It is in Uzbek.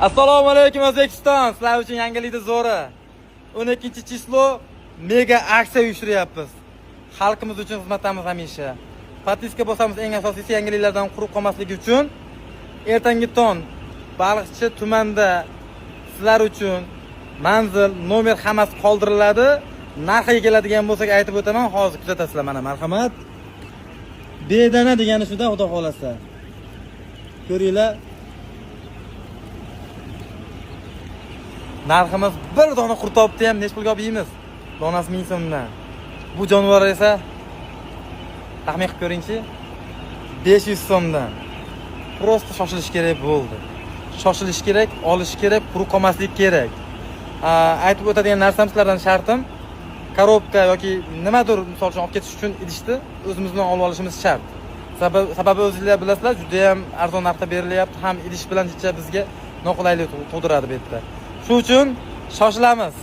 Assalomu alaykum O'zbekiston. Sizlar uchun yangilikni zo'ri. 12-chislo mega aksiya uyushtiryapmiz. Xalqimiz uchun xizmatdamiz hamisha. Podpiska bosamiz, eng asosiysi yangiliklardan quruq qolmasligi uchun. Ertangi ton Baliqchi tumanda sizlar uchun manzil, nomer hammasi qoldiriladi. Narxiga keladigan bo'lsak aytib o'taman, hozir kuzatasizlar mana, marhamat. Bedana degani shuda, xudo xolasa. Ko'ringlar. Narximiz bir dona qurtobni ham nech pulga olib yeymiz? Donasi 1000 so'mdan. Bu jonivor esa taxmin qilib ko'ringchi, 500 so'mdan. Prosta shoshilish kerak bo'ldi. Shoshilish kerak, olish kerak, quruq qolmaslik kerak. Aytib o'tadigan narsam sizlardan shartim, korobka yoki nimadir misol uchun olib ketish uchun idishni o'zimiz bilan olib olishimiz shart. Sababi o'zingizlar bilasizlar, juda ham arzon narxda berilyapti, ham idish bilan bizga noqulaylik tug'diradi bu yerda. Shuning uchun shoshilamiz.